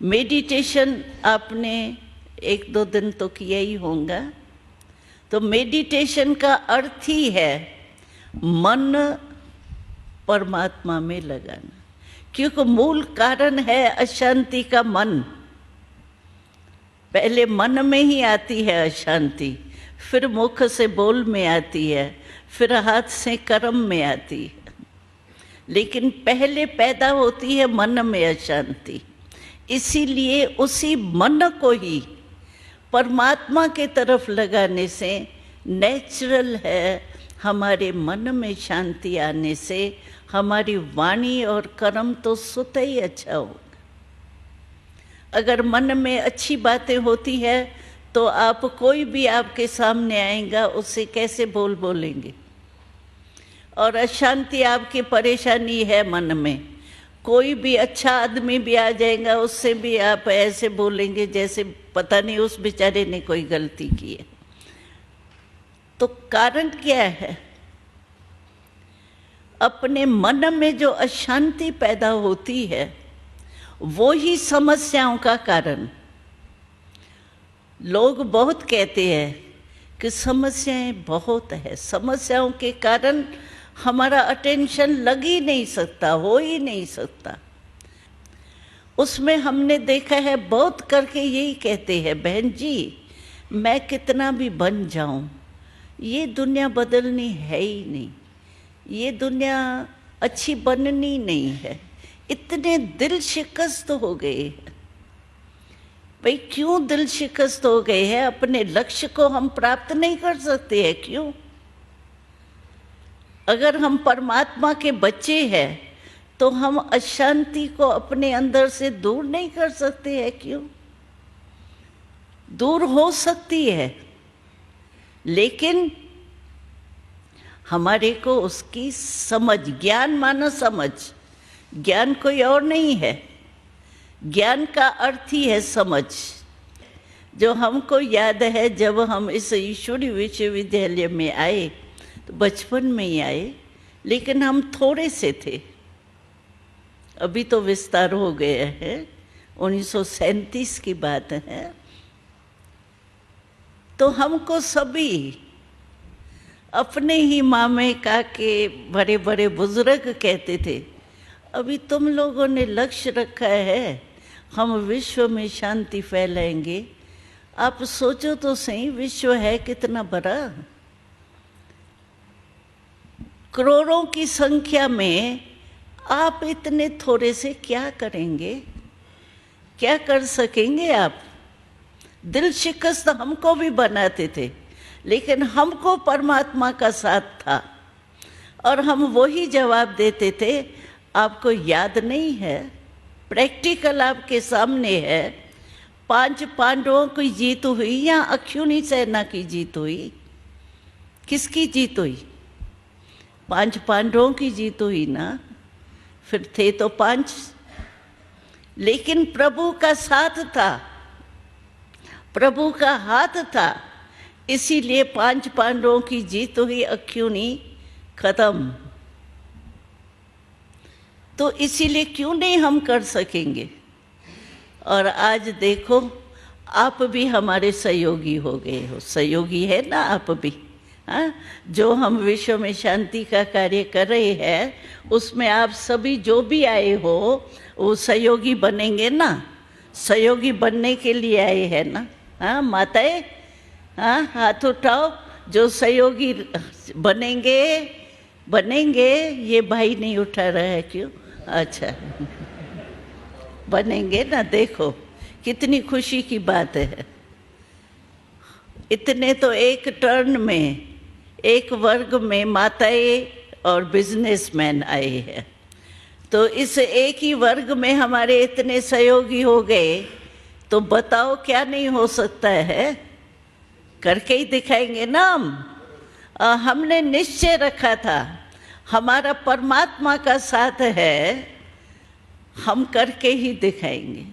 Meditation आपने 1-2 दिन तो किया ही होगा। तो मेडिटेशन का अर्थ ही है मन परमात्मा में लगाना, क्योंकि मूल कारण है अशांति का मन। पहले मन में ही आती है अशांति, फिर मुख से बोल में आती है, फिर हाथ से कर्म में आती है, लेकिन पहले पैदा होती है मन में अशांति। इसीलिए उसी मन को ही परमात्मा के तरफ लगाने से नेचुरल है हमारे मन में शांति आने से हमारी वाणी और कर्म तो स्वतः ही अच्छा होगा। अगर मन में अच्छी बातें होती है तो आप कोई भी आपके सामने आएगा उससे कैसे बोलेंगे। और अशांति आपकी परेशानी है मन में, कोई भी अच्छा आदमी भी आ जाएगा उससे भी आप ऐसे बोलेंगे जैसे पता नहीं उस बेचारे ने कोई गलती की है। तो कारण क्या है? अपने मन में जो अशांति पैदा होती है वो ही समस्याओं का कारण। लोग बहुत कहते हैं कि समस्याएं बहुत है, समस्याओं के कारण हमारा अटेंशन लग ही नहीं सकता, हो ही नहीं सकता। उसमें हमने देखा है बहुत करके यही कहते हैं, बहन जी मैं कितना भी बन जाऊं ये दुनिया बदलनी है ही नहीं, ये दुनिया अच्छी बननी नहीं है। इतने दिल शिकस्त हो गए हैं। भाई क्यों दिल शिकस्त हो गए हैं? अपने लक्ष्य को हम प्राप्त नहीं कर सकते हैं, क्यों? अगर हम परमात्मा के बच्चे हैं तो हम अशांति को अपने अंदर से दूर नहीं कर सकते हैं, क्यों? दूर हो सकती है, लेकिन हमारे को उसकी समझ, ज्ञान मानो समझ, ज्ञान कोई और नहीं है। ज्ञान का अर्थ ही है समझ। जो हमको याद है जब हम इस ईश्वरीय विश्वविद्यालय में आए तो बचपन में ही आए, लेकिन हम थोड़े से थे, अभी तो विस्तार हो गया है, 1937 की बात है। तो हमको सभी अपने ही मामे काके बड़े बड़े बुजुर्ग कहते थे, अभी तुम लोगों ने लक्ष्य रखा है हम विश्व में शांति फैलाएंगे। आप सोचो तो सही, विश्व है कितना बड़ा। करोड़ों की संख्या में आप इतने थोड़े से क्या करेंगे? क्या कर सकेंगे आप? दिल शिकस्त हमको भी बनाते थे, लेकिन हमको परमात्मा का साथ था और हम वही जवाब देते थे। आपको याद नहीं है? प्रैक्टिकल आपके सामने है। 5 पांडवों की जीत हुई या अक्षुणी सेना की जीत हुई? किसकी जीत हुई? 5 पांडवों की जीत हुई ना। फिर थे तो 5, लेकिन प्रभु का साथ था, प्रभु का हाथ था, इसीलिए 5 पांडवों की जीत हुई, अक्षुणी खत्म। तो इसीलिए क्यों नहीं हम कर सकेंगे? और आज देखो आप भी हमारे सहयोगी हो गए हो, सहयोगी है ना आप भी। हाँ, जो हम विश्व में शांति का कार्य कर रहे हैं उसमें आप सभी जो भी आए हो वो सहयोगी बनेंगे ना। सहयोगी बनने के लिए आए हैं ना। हाँ माताएं, हाँ हाथ उठाओ जो सहयोगी बनेंगे। बनेंगे, ये भाई नहीं उठा रहा है, क्यों? अच्छा बनेंगे ना। देखो कितनी खुशी की बात है। इतने तो एक टर्न में, एक वर्ग में माताएं और बिजनेसमैन आए हैं, तो इस एक ही वर्ग में हमारे इतने सहयोगी हो गए, तो बताओ क्या नहीं हो सकता है? करके ही दिखाएंगे ना हम। हमने निश्चय रखा था, हमारा परमात्मा का साथ है, हम करके ही दिखाएंगे।